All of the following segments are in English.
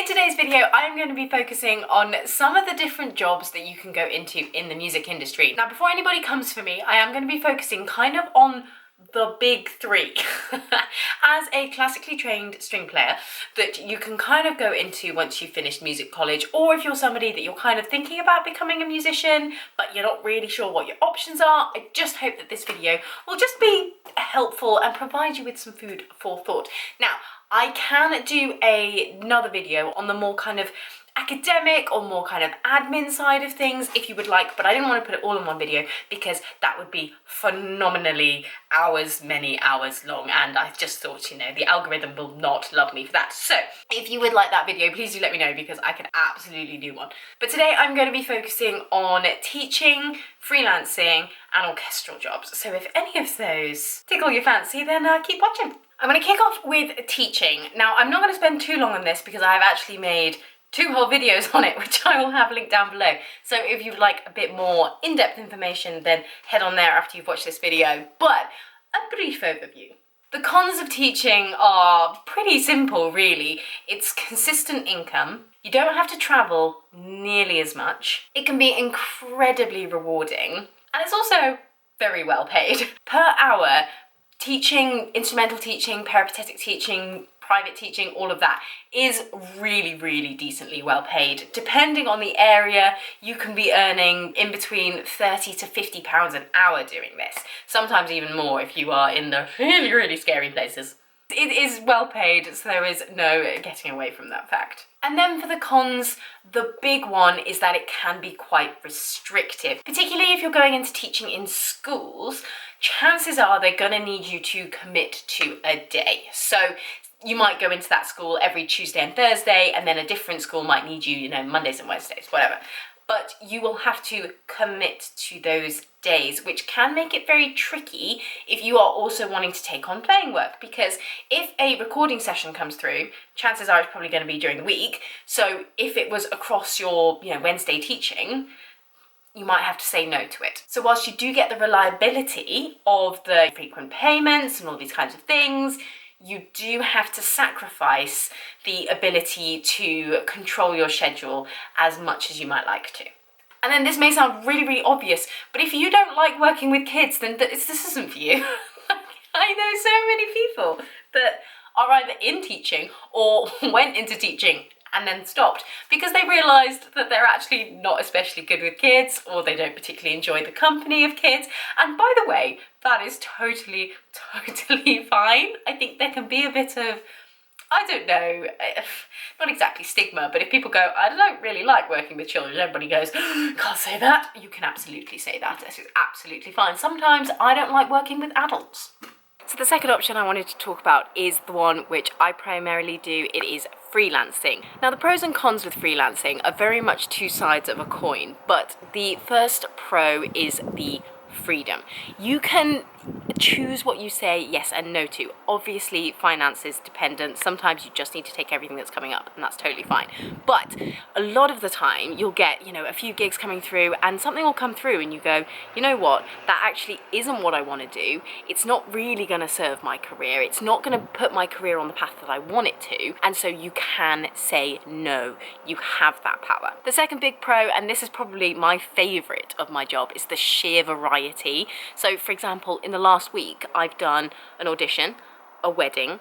today's video, I'm going to be focusing on some of the different jobs that you can go into in the music industry. Now, before anybody comes for me, I am going to be focusing kind of on the big three as a classically trained string player that you can kind of go into once you've finished music college, or if you're somebody that you're kind of thinking about becoming a musician but you're not really sure what your options are. I just hope that this video will just be helpful and provide you with some food for thought. Now, I can do another video on the more kind of academic or more kind of admin side of things if you would like, but I didn't want to put it all in one video because that would be phenomenally many hours long, and I just thought, you know, the algorithm will not love me for that. So if you would like that video, please do let me know because I can absolutely do one. But today I'm going to be focusing on teaching, freelancing and orchestral jobs. So if any of those tickle your fancy, then keep watching. I'm going to kick off with teaching. Now, I'm not going to spend too long on this because I've actually made 2 whole videos on it, which I will have linked down below. So if you'd like a bit more in-depth information, then head on there after you've watched this video. But a brief overview. The cons of teaching are pretty simple, really. It's consistent income. You don't have to travel nearly as much. It can be incredibly rewarding. And it's also very well paid. Per hour, teaching, instrumental teaching, peripatetic teaching, private teaching, all of that is really decently well paid. Depending on the area, you can be earning in between 30 to 50 pounds an hour doing this. Sometimes even more if you are in the really scary places. It is well paid, so there is no getting away from that fact. And then for the cons, the big one is that it can be quite restrictive. Particularly if you're going into teaching in schools, chances are they're going to need you to commit to a day. So you might go into that school every Tuesday and Thursday, and then a different school might need you, you know, Mondays and Wednesdays, whatever. But you will have to commit to those days, which can make it very tricky if you are also wanting to take on playing work. Because if a recording session comes through, chances are it's probably going to be during the week. So if it was across your, you know, Wednesday teaching, you might have to say no to it. So whilst you do get the reliability of the frequent payments and all these kinds of things, you do have to sacrifice the ability to control your schedule as much as you might like to. And then this may sound really obvious, but if you don't like working with kids, then this isn't for you. I know so many people that are either in teaching or went into teaching and then stopped because they realised that they're actually not especially good with kids, or they don't particularly enjoy the company of kids. And by the way, that is totally fine. I think there can be a bit of, I don't know, not exactly stigma, but if people go, I don't really like working with children, everybody goes, can't say that. You can absolutely say that. This is absolutely fine. Sometimes I don't like working with adults. So the second option I wanted to talk about is the one which I primarily do. It is freelancing. Now, the pros and cons with freelancing are very much 2 sides of a coin, but the first pro is the freedom. You can choose what you say yes and no to. Obviously, finances dependent. Sometimes you just need to take everything that's coming up, and that's totally fine. But a lot of the time, you'll get, you know, a few gigs coming through, and something will come through, and you go, you know what? That actually isn't what I want to do. It's not really going to serve my career. It's not going to put my career on the path that I want it to. And so you can say no. You have that power. The second big pro, and this is probably my favorite of my job, is the sheer variety. So, for example, in the last week, I've done an audition, a wedding,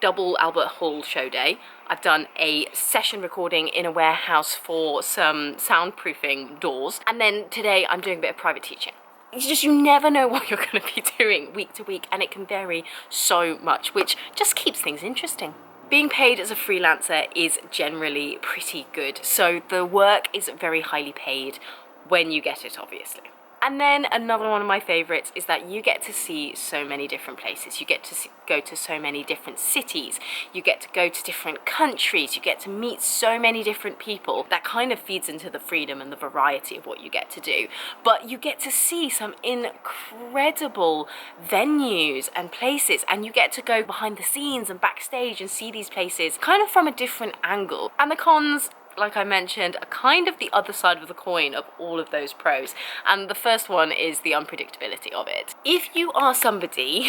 double Albert Hall show day. I've done a session recording in a warehouse for some soundproofing doors. And then today I'm doing a bit of private teaching. It's just, you never know what you're going to be doing week to week, and it can vary so much, which just keeps things interesting. Being paid as a freelancer is generally pretty good. So the work is very highly paid when you get it, obviously. And then another one of my favorites is that you get to see so many different places. You get to go to so many different cities. You get to go to different countries. You get to meet so many different people. That kind of feeds into the freedom and the variety of what you get to do. But you get to see some incredible venues and places, and you get to go behind the scenes and backstage and see these places kind of from a different angle. And the cons, like I mentioned, are kind of the other side of the coin of all of those pros. And the first one is the unpredictability of it. If you are somebody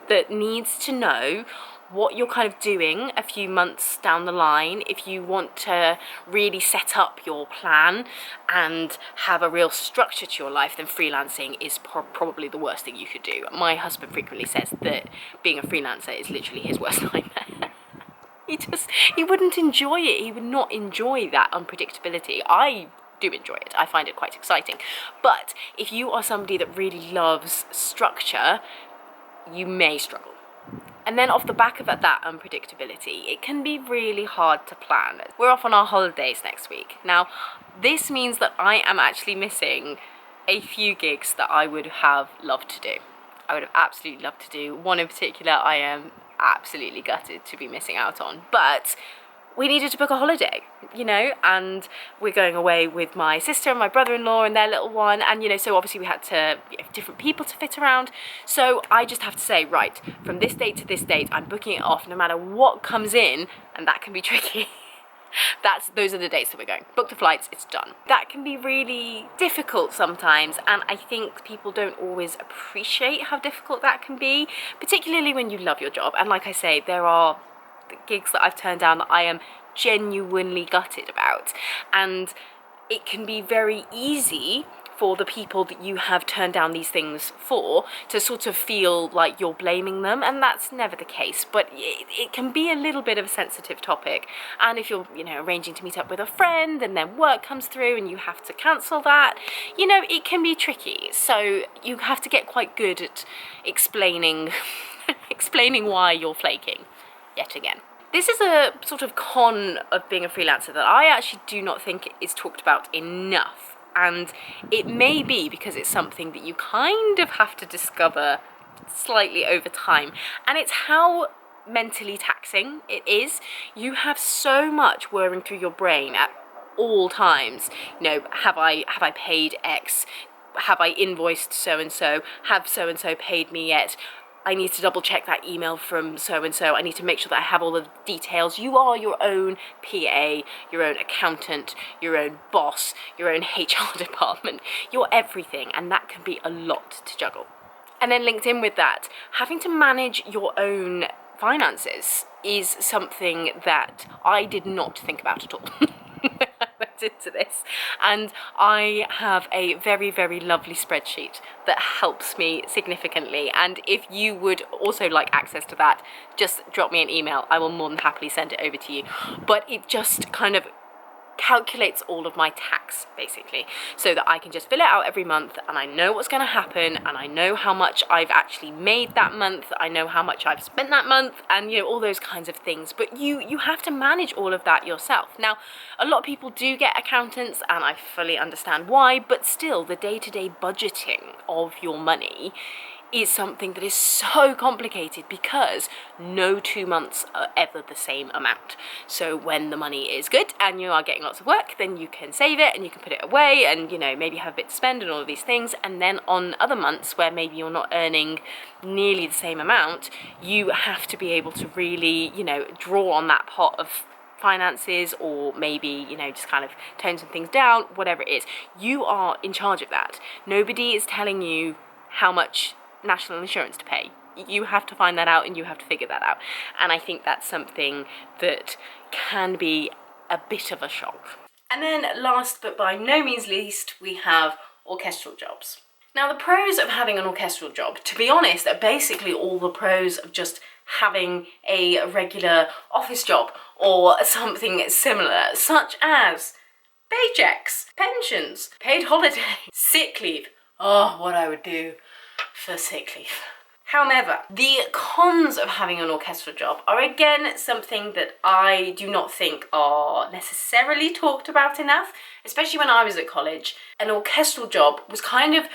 that needs to know what you're kind of doing a few months down the line, if you want to really set up your plan and have a real structure to your life, then freelancing is probably the worst thing you could do. My husband frequently says that being a freelancer is literally his worst nightmare. He wouldn't enjoy it. He would not enjoy that unpredictability. I do enjoy it. I find it quite exciting. But if you are somebody that really loves structure, you may struggle. And then off the back of that unpredictability, it can be really hard to plan. We're off on our holidays next week. Now, this means that I am actually missing a few gigs that I would have loved to do. I would have absolutely loved to do. One in particular I am absolutely gutted to be missing out on. But we needed to book a holiday, you know, and we're going away with my sister and my brother-in-law and their little one, and, you know, so obviously we had to, different people to fit around. So I just have to say, right, from this date to this date, I'm booking it off no matter what comes in, and that can be tricky. Those are the dates that we're going. Book the flights, it's done. That can be really difficult sometimes, and I think people don't always appreciate how difficult that can be, particularly when you love your job. And like I say, there are gigs that I've turned down that I am genuinely gutted about, and it can be very easy for the people that you have turned down these things for to sort of feel like you're blaming them, and that's never the case. But it can be a little bit of a sensitive topic, and if you're, you know, arranging to meet up with a friend and then work comes through and you have to cancel that, you know, it can be tricky. So you have to get quite good at explaining why you're flaking yet again. This is a sort of con of being a freelancer that I actually do not think is talked about enough. And it may be because it's something that you kind of have to discover slightly over time. And it's how mentally taxing it is. You have so much whirring through your brain at all times. You know, have I paid X? Have I invoiced so-and-so? Have so-and-so paid me yet? I need to double check that email from so-and-so. I need to make sure that I have all the details. You are your own PA, your own accountant, your own boss, your own HR department. You're everything, and that can be a lot to juggle. And then linked in with that, having to manage your own finances is something that I did not think about at all. I went into this, and I have a very, very lovely spreadsheet that helps me significantly, and if you would also like access to that, just drop me an email. I will more than happily send it over to you. But it just kind of calculates all of my tax, basically, so that I can just fill it out every month, and I know what's going to happen, and I know how much I've actually made that month, I know how much I've spent that month, and, you know, all those kinds of things. But you have to manage all of that yourself. Now, a lot of people do get accountants, and I fully understand why, but still, the day-to-day budgeting of your money is something that is so complicated because no 2 months are ever the same amount. So when the money is good and you are getting lots of work, then you can save it and you can put it away and, you know, maybe have a bit to spend and all of these things. And then on other months where maybe you're not earning nearly the same amount, you have to be able to really, you know, draw on that pot of finances, or maybe, you know, just kind of tone some things down, whatever it is. You are in charge of that. Nobody is telling you how much national insurance to pay. You have to find that out, and you have to figure that out. And I think that's something that can be a bit of a shock. And then last but by no means least, we have orchestral jobs. Now, the pros of having an orchestral job, to be honest, are basically all the pros of just having a regular office job or something similar, such as paychecks, pensions, paid holiday, sick leave. Oh, what I would do for sick leave. However, the cons of having an orchestral job are again something that I do not think are necessarily talked about enough, especially when I was at college. An orchestral job was kind of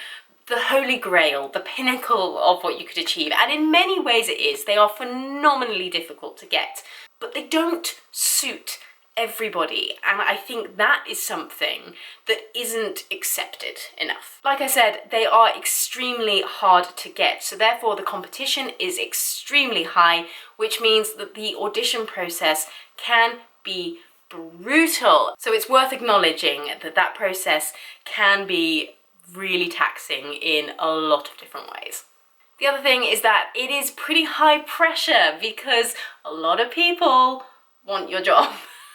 the holy grail, the pinnacle of what you could achieve, and in many ways it is. They are phenomenally difficult to get, but they don't suit everybody, and I think that is something that isn't accepted enough. Like I said, they are extremely hard to get, so therefore the competition is extremely high, which means that the audition process can be brutal. So it's worth acknowledging that that process can be really taxing in a lot of different ways. The other thing is that it is pretty high pressure because a lot of people want your job.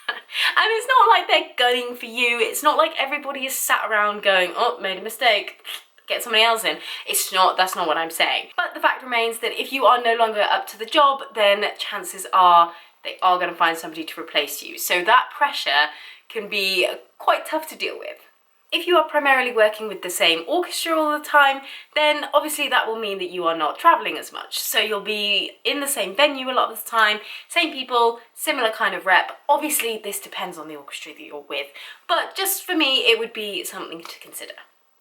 And it's not like they're gunning for you. It's not like everybody is sat around going, oh, made a mistake, get somebody else in. That's not what I'm saying. But the fact remains that if you are no longer up to the job, then chances are they are going to find somebody to replace you. So that pressure can be quite tough to deal with. If you are primarily working with the same orchestra all the time, then obviously that will mean that you are not traveling as much. So you'll be in the same venue a lot of the time, same people, similar kind of rep. Obviously this depends on the orchestra that you're with, but just for me, it would be something to consider.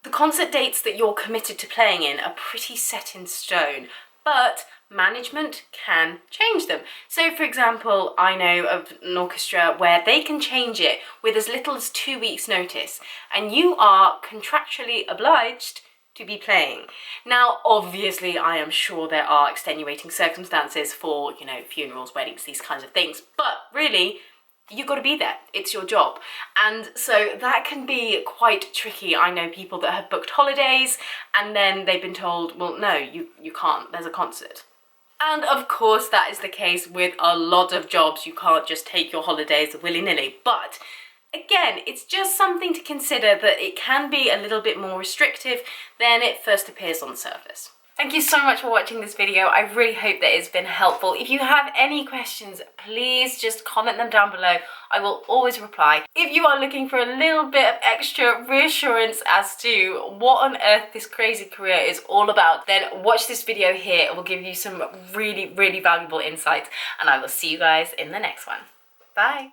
The concert dates that you're committed to playing in are pretty set in stone, but management can change them. So for example, I know of an orchestra where they can change it with as little as 2 weeks notice, and you are contractually obliged to be playing. Now, obviously, I am sure there are extenuating circumstances for, funerals, weddings, these kinds of things, but really, you've got to be there. It's your job. And so that can be quite tricky. I know people that have booked holidays and then they've been told, well, no, you can't, there's a concert. And of course that is the case with a lot of jobs. You can't just take your holidays willy-nilly. But again, it's just something to consider that it can be a little bit more restrictive than it first appears on the surface. Thank you so much for watching this video. I really hope that it's been helpful. If you have any questions, please just comment them down below. I will always reply. If you are looking for a little bit of extra reassurance as to what on earth this crazy career is all about, then watch this video here. It will give you some really, really valuable insights, and I will see you guys in the next one. Bye.